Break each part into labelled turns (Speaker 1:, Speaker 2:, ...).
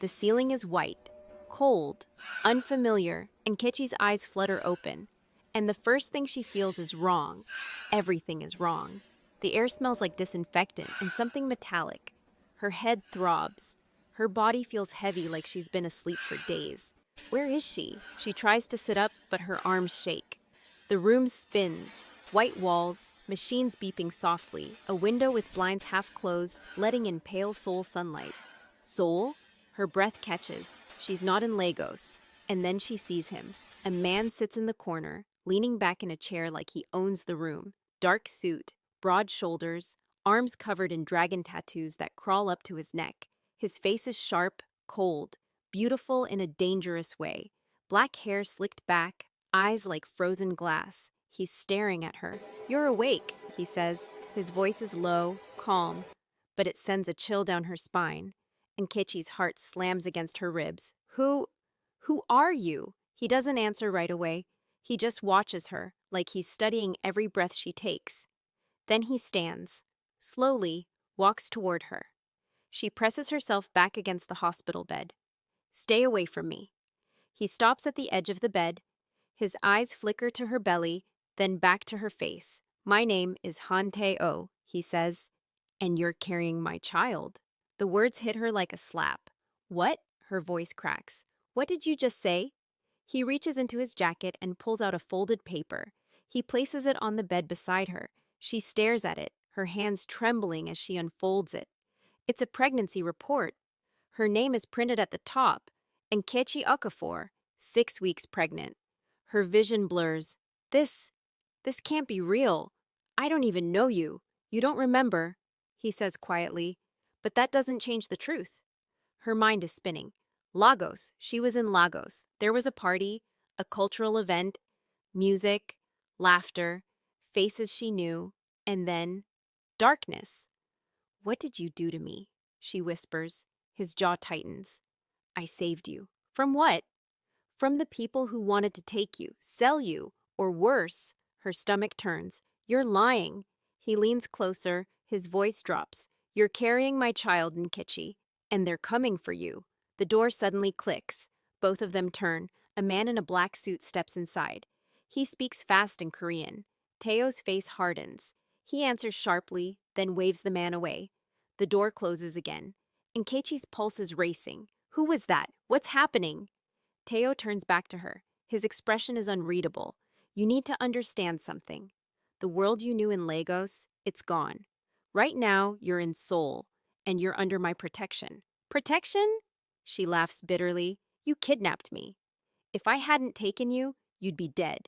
Speaker 1: The ceiling is white, cold, unfamiliar, and Nkechi's eyes flutter open. And the first thing she feels is wrong. Everything is wrong. The air smells like disinfectant and something metallic. Her head throbs. Her body feels heavy like she's been asleep for days. Where is she? She tries to sit up, but her arms shake. The room spins. White walls, machines beeping softly, a window with blinds half closed, letting in pale Seoul sunlight. Seoul? Her breath catches. She's not in Lagos. And then she sees him. A man sits in the corner, leaning back in a chair like he owns the room. Dark suit, broad shoulders, arms covered in dragon tattoos that crawl up to his neck. His face is sharp, cold, beautiful in a dangerous way. Black hair slicked back, eyes like frozen glass. He's staring at her. "You're awake," he says. His voice is low, calm, but it sends a chill down her spine. And Nkechi's heart slams against her ribs. Who are you?" He doesn't answer right away. He just watches her, like he's studying every breath she takes. Then he stands, slowly, walks toward her. She presses herself back against the hospital bed. "Stay away from me." He stops at the edge of the bed. His eyes flicker to her belly, then back to her face. "My name is Tae-Oh," he says, "and you're carrying my child." The words hit her like a slap. "What?" Her voice cracks. "What did you just say?" He reaches into his jacket and pulls out a folded paper. He places it on the bed beside her. She stares at it, her hands trembling as she unfolds it. It's a pregnancy report. Her name is printed at the top, Nkechi Okafor, 6 weeks pregnant. Her vision blurs. This can't be real. I don't even know you. You don't remember," he says quietly. But that doesn't change the truth. Her mind is spinning. Lagos. She was in Lagos. There was a party, a cultural event, music, laughter, faces she knew, and then darkness. "What did you do to me?" she whispers. His jaw tightens. "I saved you." "From what?" "From the people who wanted to take you, sell you, or worse." Her stomach turns. "You're lying." He leans closer, his voice drops. "You're carrying my child, Nkechi, and they're coming for you." The door suddenly clicks. Both of them turn. A man in a black suit steps inside. He speaks fast in Korean. Tae-Oh's face hardens. He answers sharply, then waves the man away. The door closes again. Nkechi's pulse is racing. "Who was that? What's happening?" Tae-Oh turns back to her. His expression is unreadable. "You need to understand something. The world you knew in Lagos, it's gone. Right now, you're in Seoul, and you're under my protection." "Protection?" She laughs bitterly. "You kidnapped me. If I hadn't taken you, you'd be dead."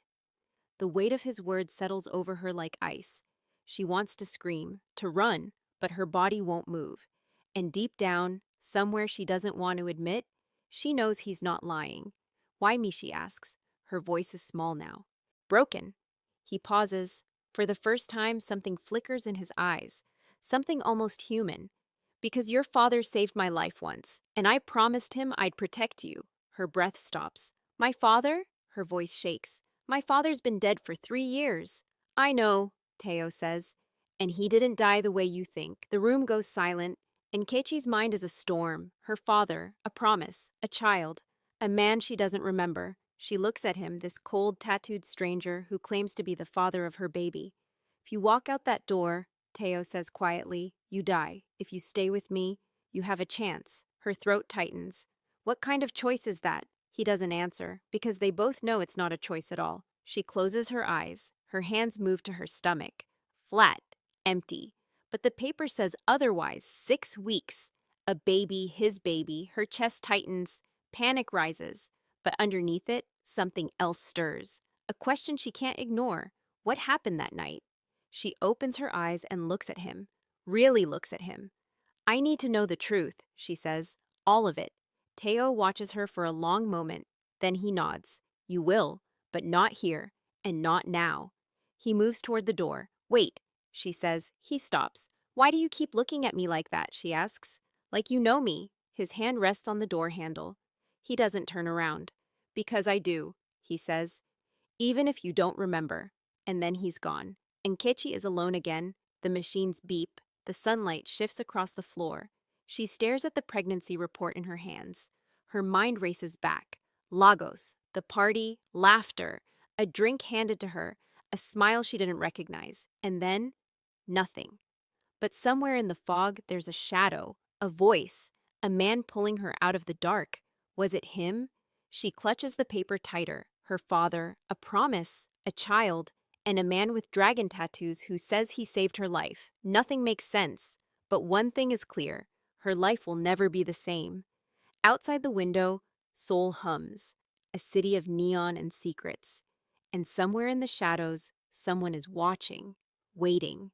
Speaker 1: The weight of his words settles over her like ice. She wants to scream, to run, but her body won't move. And deep down, somewhere she doesn't want to admit, she knows he's not lying. "Why me?" she asks. Her voice is small now. "Broken." He pauses. For the first time, something flickers in his eyes. Something almost human. "Because your father saved my life once, and I promised him I'd protect you." Her breath stops. "My father?" Her voice shakes. "My father's been dead for 3 years." "I know," Tae-Oh says. "And he didn't die the way you think." The room goes silent. Nkechi's mind is a storm. Her father, a promise, a child, a man she doesn't remember. She looks at him, this cold, tattooed stranger who claims to be the father of her baby. "If you walk out that door," Tae-Oh says quietly, "you die. If you stay with me, you have a chance." Her throat tightens. "What kind of choice is that?" He doesn't answer, because they both know it's not a choice at all. She closes her eyes. Her hands move to her stomach. Flat, empty. But the paper says otherwise. 6 weeks. A baby, his baby. Her chest tightens. Panic rises. But underneath it, something else stirs. A question she can't ignore. What happened that night? She opens her eyes and looks at him. Really looks at him. "I need to know the truth," she says. "All of it." Tae-Oh watches her for a long moment. Then he nods. "You will, but not here, and not now." He moves toward the door. "Wait," she says. He stops. "Why do you keep looking at me like that?" she asks. "Like you know me." His hand rests on the door handle. He doesn't turn around. "Because I do," he says. "Even if you don't remember." And then he's gone. And Nkechi is alone again. The machines beep. The sunlight shifts across the floor. She stares at the pregnancy report in her hands. Her mind races back. Lagos, the party, laughter, a drink handed to her, a smile she didn't recognize, and then nothing. But somewhere in the fog, there's a shadow, a voice, a man pulling her out of the dark. Was it him? She clutches the paper tighter. Her father, a promise, a child, and a man with dragon tattoos who says he saved her life. Nothing makes sense. But one thing is clear. Her life will never be the same. Outside the window, Seoul hums, a city of neon and secrets. And somewhere in the shadows, someone is watching, waiting.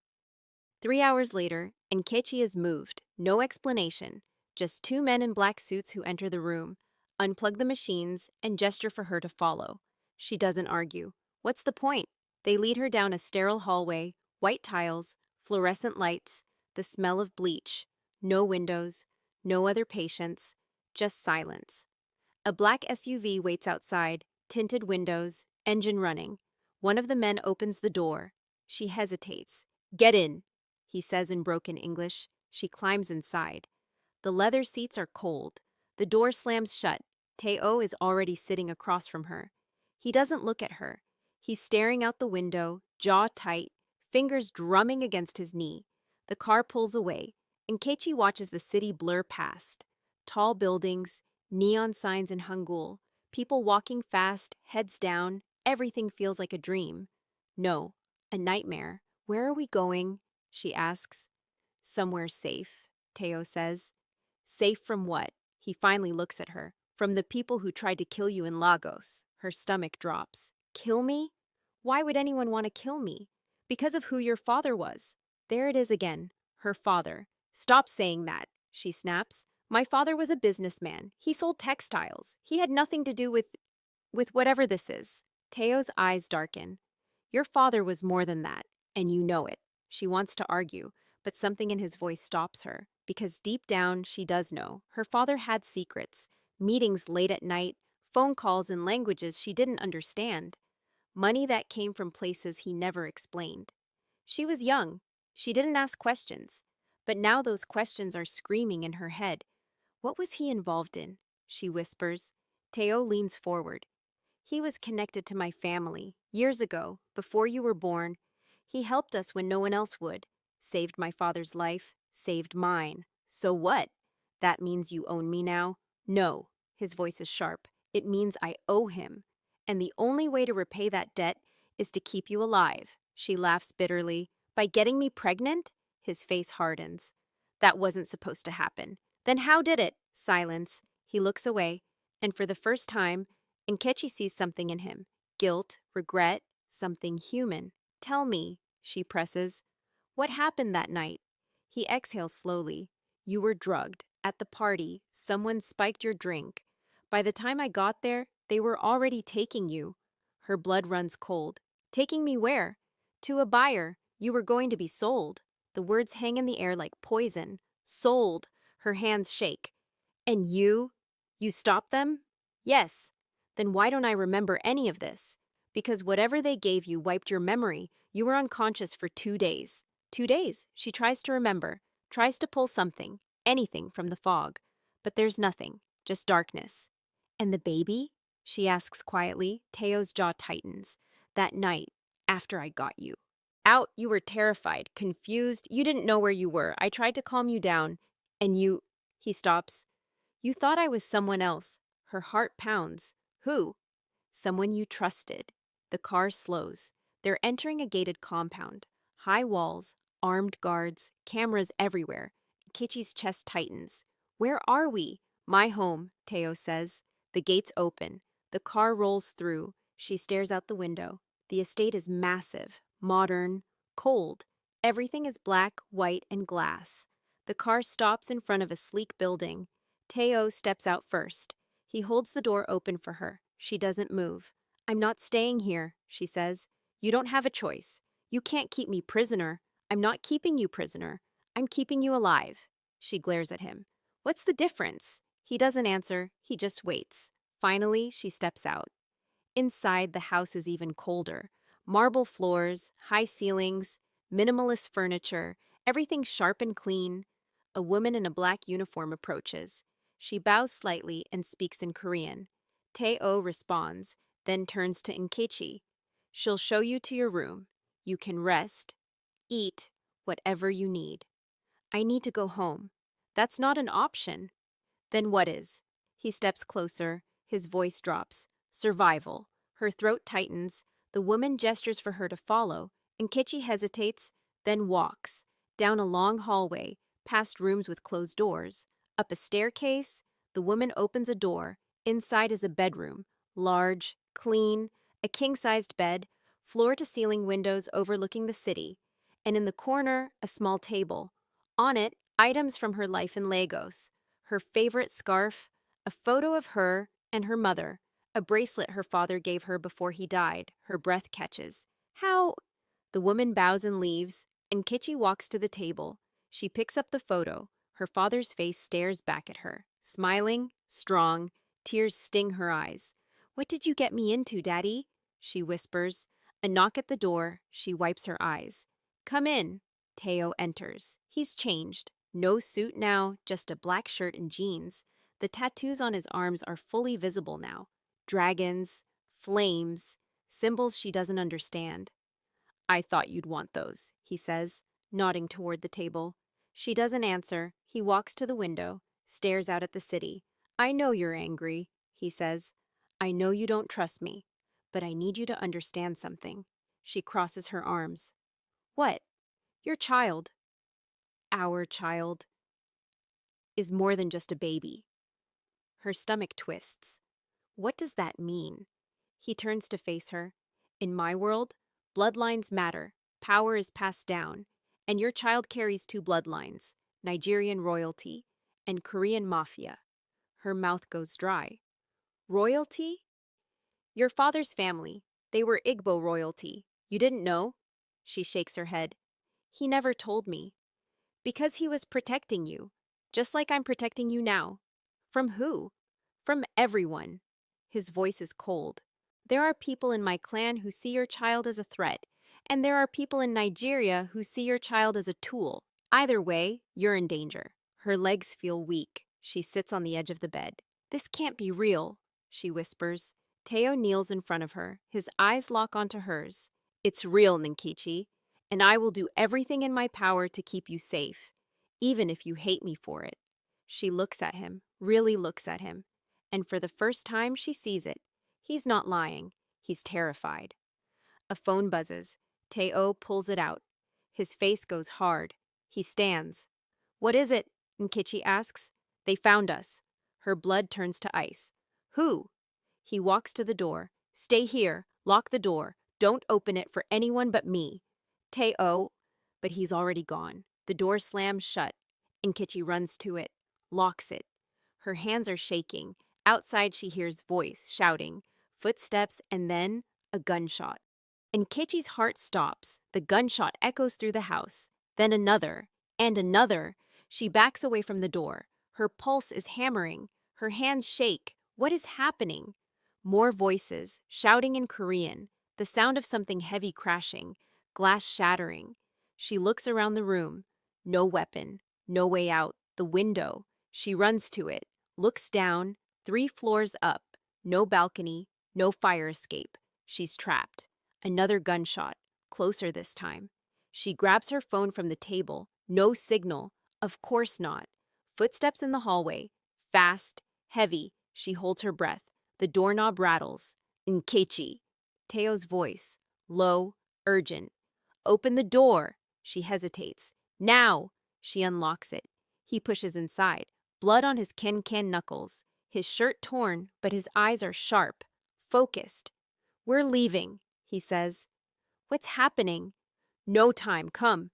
Speaker 1: 3 hours later, Nkechi is moved. No explanation. Just two men in black suits who enter the room, unplug the machines, and gesture for her to follow. She doesn't argue. What's the point? They lead her down a sterile hallway, white tiles, fluorescent lights, the smell of bleach. No windows, no other patients, just silence. A black SUV waits outside, tinted windows, engine running. One of the men opens the door. She hesitates. Get in, he says in broken English. She climbs inside. The leather seats are cold. The door slams shut. Tae-Oh is already sitting across from her. He doesn't look at her. He's staring out the window, jaw tight, fingers drumming against his knee. The car pulls away. Nkechi watches the city blur past. Tall buildings, neon signs in Hangul, people walking fast, heads down. Everything feels like a dream. No, a nightmare. Where are we going? She asks. Somewhere safe, Tae-Oh says. Safe from what? He finally looks at her. From the people who tried to kill you in Lagos. Her stomach drops. Kill me? Why would anyone want to kill me? Because of who your father was. There it is again. Her father. Stop saying that, she snaps. My father was a businessman. He sold textiles. He had nothing to do with whatever this is. Tae-Oh's eyes darken. Your father was more than that, and you know it. She wants to argue, but something in his voice stops her, because deep down she does know. Her father had secrets, meetings late at night, phone calls in languages she didn't understand, money that came from places he never explained. She was young. She didn't ask questions, but now those questions are screaming in her head. What was he involved in? She whispers. Tae-Oh leans forward. He was connected to my family, years ago, before you were born. He helped us when no one else would. Saved my father's life, saved mine. So what? That means you own me now? No. His voice is sharp. It means I owe him. And the only way to repay that debt is to keep you alive. She laughs bitterly. By getting me pregnant? His face hardens. That wasn't supposed to happen. Then how did it? Silence. He looks away, and for the first time, Nkechi sees something in him. Guilt, regret, something human. Tell me, she presses. What happened that night? He exhales slowly. You were drugged. At the party, someone spiked your drink. By the time I got there, they were already taking you. Her blood runs cold. Taking me where? To a buyer. You were going to be sold. The words hang in the air like poison. Sold. Her hands shake. And you? You stopped them? Yes. Then why don't I remember any of this? Because whatever they gave you wiped your memory. You were unconscious for 2 days. 2 days. She tries to remember, tries to pull something, anything from the fog. But there's nothing, just darkness. And the baby? She asks quietly. Tae-Oh's jaw tightens. That night, after I got you. Out, you were terrified, confused. You didn't know where you were. I tried to calm you down. And you... He stops. You thought I was someone else. Her heart pounds. Who? Someone you trusted. The car slows. They're entering a gated compound. High walls, armed guards, cameras everywhere. Nkechi's chest tightens. Where are we? My home, Tae-Oh says. The gates open. The car rolls through. She stares out the window. The estate is massive, modern, cold. Everything is black, white, and glass. The car stops in front of a sleek building. Tae-Oh steps out first. He holds the door open for her. She doesn't move. I'm not staying here, she says. You don't have a choice. You can't keep me prisoner. I'm not keeping you prisoner. I'm keeping you alive. She glares at him. What's the difference? He doesn't answer. He just waits. Finally, she steps out. Inside, the house is even colder. Marble floors, high ceilings, minimalist furniture, everything sharp and clean. A woman in a black uniform approaches. She bows slightly and speaks in Korean. Tae-Oh responds, then turns to Nkechi. She'll show you to your room. You can rest, eat, whatever you need. I need to go home. That's not an option. Then what is? He steps closer. His voice drops. Survival. Her throat tightens. The woman gestures for her to follow. Nkechi hesitates, then walks. Down a long hallway, past rooms with closed doors. Up a staircase. The woman opens a door. Inside is a bedroom. Large, clean, a king-sized bed, floor-to-ceiling windows overlooking the city. And in the corner, a small table. On it, items from her life in Lagos. Her favorite scarf, a photo of her and her mother, a bracelet her father gave her before he died. Her breath catches. How? The woman bows and leaves, and Nkechi walks to the table. She picks up the photo. Her father's face stares back at her, smiling, strong, tears sting her eyes. What did you get me into, Daddy? She whispers. A knock at the door. She wipes her eyes. Come in. Tae-Oh enters. He's changed. No suit now, just a black shirt and jeans. The tattoos on his arms are fully visible now. Dragons, flames, symbols she doesn't understand. I thought you'd want those, he says, nodding toward the table. She doesn't answer. He walks to the window, stares out at the city. I know you're angry, he says. I know you don't trust me, but I need you to understand something. She crosses her arms. What? Your child, our child, is more than just a baby. Her stomach twists. What does that mean? He turns to face her. In my world, bloodlines matter. Power is passed down. And your child carries two bloodlines, Nigerian royalty and Korean mafia. Her mouth goes dry. Royalty? Your father's family. They were Igbo royalty. You didn't know? She shakes her head. He never told me. Because he was protecting you, just like I'm protecting you now. From who? From everyone. His voice is cold. There are people in my clan who see your child as a threat, and there are people in Nigeria who see your child as a tool. Either way, you're in danger. Her legs feel weak. She sits on the edge of the bed. This can't be real, she whispers. Tae-Oh kneels in front of her. His eyes lock onto hers. It's real, Nkechi, and I will do everything in my power to keep you safe, even if you hate me for it. She looks at him, really looks at him, and for the first time she sees it. He's not lying. He's terrified. A phone buzzes. Tae-Oh pulls it out. His face goes hard. He stands. What is it? Nkechi asks. They found us. Her blood turns to ice. Who? He walks to the door. Stay here. Lock the door. Don't open it for anyone but me. Tae-Oh. But he's already gone. The door slams shut. Nkechi runs to it, locks it. Her hands are shaking. Outside she hears voice shouting, footsteps, and then a gunshot. Nkechi's heart stops. The gunshot echoes through the house. Then another, and another. She backs away from the door. Her pulse is hammering. Her hands shake. What is happening? More voices, shouting in Korean. The sound of something heavy crashing, glass shattering. She looks around the room. No weapon, no way out. The window. She runs to it, looks down, 3 floors up. No balcony, no fire escape. She's trapped. Another gunshot, closer this time. She grabs her phone from the table. No signal. Of course not. Footsteps in the hallway. Fast, heavy. She holds her breath. The doorknob rattles. Nkechi. Tae-Oh's voice. Low, urgent. Open the door. She hesitates. Now. She unlocks it. He pushes inside. Blood on his ken knuckles. His shirt torn, but his eyes are sharp. Focused. We're leaving, he says. What's happening? No time, come.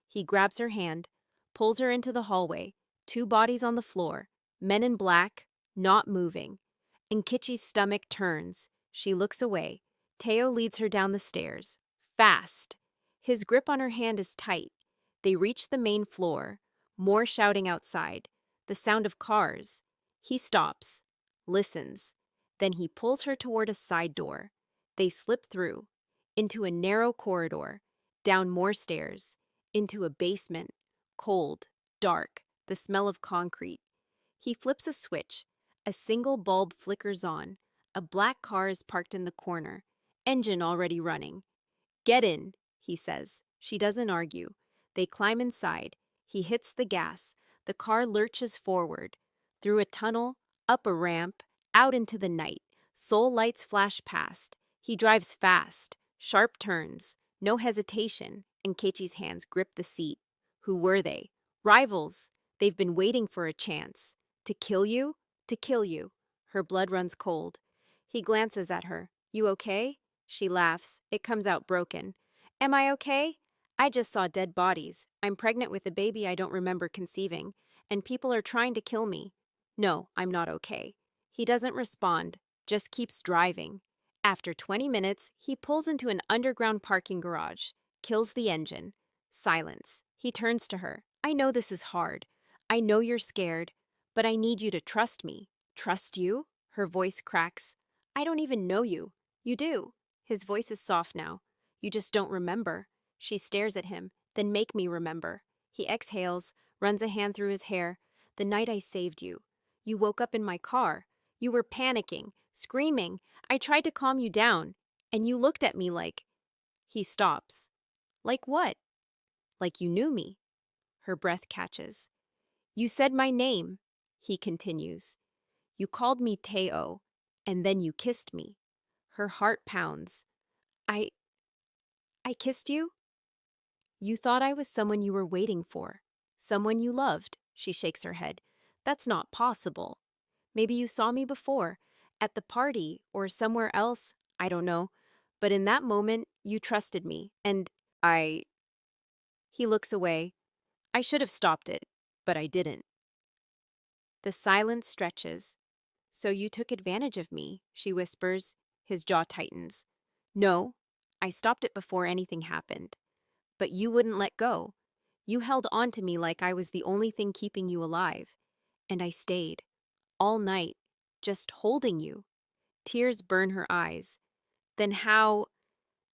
Speaker 1: He grabs her hand, pulls her into the hallway. 2 bodies on the floor. Men in black, not moving. Nkechi's stomach turns. She looks away. Tae-Oh leads her down the stairs. Fast. His grip on her hand is tight. They reach the main floor. More shouting outside. The sound of cars. He stops. Listens. Then he pulls her toward a side door. They slip through. Into a narrow corridor. Down more stairs. Into a basement. Cold. Dark. the smell of concrete. He flips a switch. A single bulb flickers on. A black car is parked in the corner. Engine already running. Get in, he says. She doesn't argue. They climb inside. He hits the gas. The car lurches forward. Through a tunnel, up a ramp, out into the night. Seoul lights flash past. He drives fast. Sharp turns. No hesitation. Nkechi's hands grip the seat. Who were they? Rivals. They've been waiting for a chance. To kill you? To kill you. Her blood runs cold. He glances at her. You okay? She laughs. It comes out broken. Am I okay? I just saw dead bodies. I'm pregnant with a baby I don't remember conceiving, and people are trying to kill me. No, I'm not okay. He doesn't respond, just keeps driving. After 20 minutes, he pulls into an underground parking garage, kills the engine. Silence. He turns to her. I know this is hard. I know you're scared, but I need you to trust me. Trust you? Her voice cracks. I don't even know you. You do. His voice is soft now. You just don't remember. She stares at him. Then make me remember. He exhales, runs a hand through his hair. The night I saved you. You woke up in my car. You were panicking, screaming. I tried to calm you down, and you looked at me like... He stops. Like what? Like you knew me. Her breath catches. You said my name, he continues. You called me Tae-Oh, and then you kissed me. Her heart pounds. I kissed you? You thought I was someone you were waiting for. Someone you loved. She shakes her head. That's not possible. Maybe you saw me before, at the party or somewhere else, I don't know. But in that moment, you trusted me, and I... He looks away. I should have stopped it, but I didn't. The silence stretches. So you took advantage of me, she whispers. His jaw tightens. No, I stopped it before anything happened. But you wouldn't let go. You held on to me like I was the only thing keeping you alive. And I stayed. All night. Just holding you. Tears burn her eyes. Then how...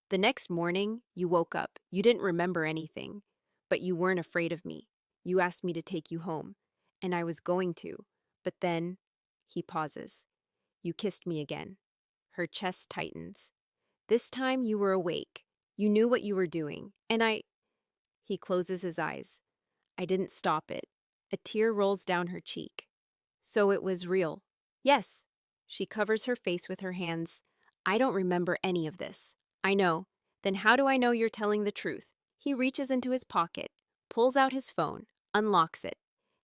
Speaker 1: The next morning, you woke up. You didn't remember anything. But you weren't afraid of me. You asked me to take you home. And I was going to. But then... He pauses. You kissed me again. Her chest tightens. This time you were awake. You knew what you were doing. And I... He closes his eyes. I didn't stop it. A tear rolls down her cheek. So it was real. Yes. She covers her face with her hands. I don't remember any of this. I know. Then how do I know you're telling the truth? He reaches into his pocket, pulls out his phone, unlocks it,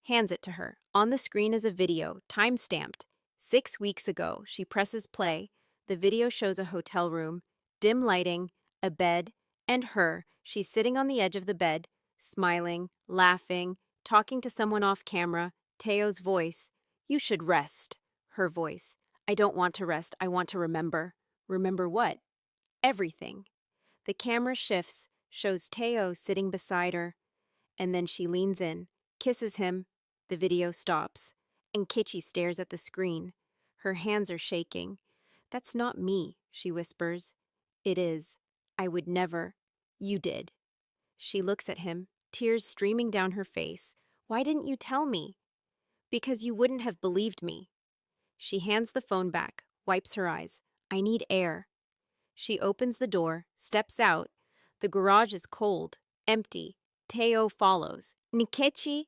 Speaker 1: hands it to her. On the screen is a video, time-stamped. 6 weeks ago, she presses play. The video shows a hotel room, dim lighting, a bed, and her. She's sitting on the edge of the bed, smiling, laughing, talking to someone off camera. Tae-Oh's voice. You should rest. Her voice. I don't want to rest. I want to remember. Remember what? Everything. The camera shifts, shows Tae-Oh sitting beside her, and then she leans in, kisses him. The video stops, and Nkechi stares at the screen. Her hands are shaking. That's not me, she whispers. It is. I would never. You did. She looks at him, tears streaming down her face. Why didn't you tell me? Because you wouldn't have believed me. She hands the phone back, wipes her eyes. I need air. She opens the door, steps out. The garage is cold, empty. Tae-Oh follows. Nkechi,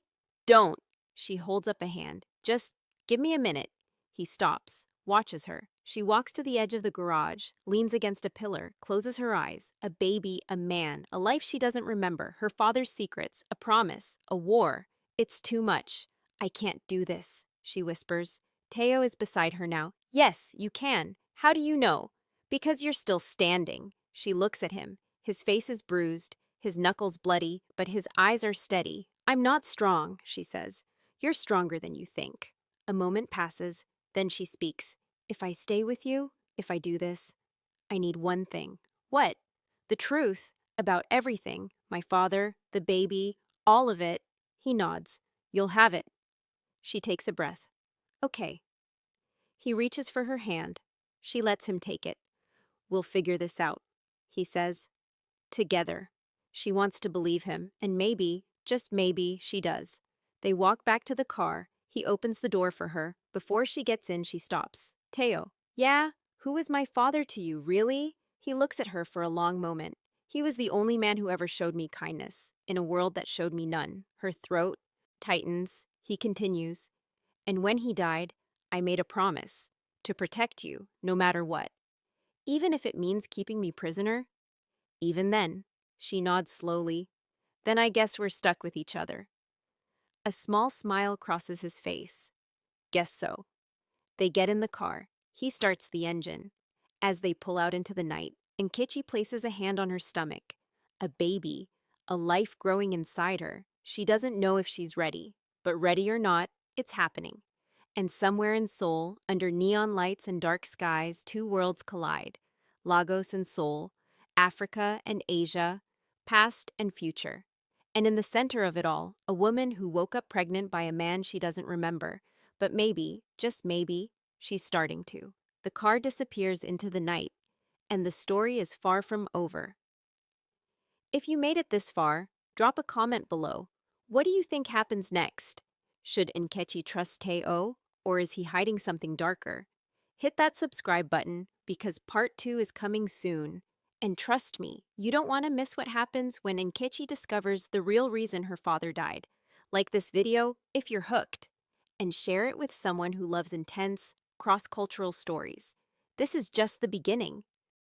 Speaker 1: don't. She holds up a hand. Just give me a minute. He stops, watches her. She walks to the edge of the garage, leans against a pillar, closes her eyes. A baby, a man, a life she doesn't remember, her father's secrets, a promise, a war. It's too much. I can't do this, she whispers. Tae-Oh is beside her now. Yes, you can. How do you know? Because you're still standing. She looks at him. His face is bruised, his knuckles bloody, but his eyes are steady. I'm not strong, she says. You're stronger than you think. A moment passes, then she speaks. If I stay with you, if I do this, I need one thing. What? The truth about everything. My father, the baby, all of it. He nods. You'll have it. She takes a breath. Okay. He reaches for her hand. She lets him take it. We'll figure this out, he says. Together. She wants to believe him, and maybe, just maybe, she does. They walk back to the car. He opens the door for her. Before she gets in, she stops. Tae-Oh, yeah? Who is my father to you, really? He looks at her for a long moment. He was the only man who ever showed me kindness, in a world that showed me none. Her throat tightens. He continues, and when he died, I made a promise to protect you, no matter what. Even if it means keeping me prisoner? Even then, she nods slowly. Then I guess we're stuck with each other. A small smile crosses his face. Guess so. They get in the car. He starts the engine. As they pull out into the night, Nkechi places a hand on her stomach. A baby, a life growing inside her. She doesn't know if she's ready, but ready or not, it's happening. And somewhere in Seoul, under neon lights and dark skies, two worlds collide. Lagos and Seoul, Africa and Asia, past and future. And in the center of it all, a woman who woke up pregnant by a man she doesn't remember. But maybe, just maybe, she's starting to. The car disappears into the night, and the story is far from over. If you made it this far, drop a comment below. What do you think happens next? Should Nkechi trust Tae-Oh, or is he hiding something darker? Hit that subscribe button because part 2 is coming soon. And trust me, you don't want to miss what happens when Nkechi discovers the real reason her father died. Like this video if you're hooked, and share it with someone who loves intense, cross-cultural stories. This is just the beginning.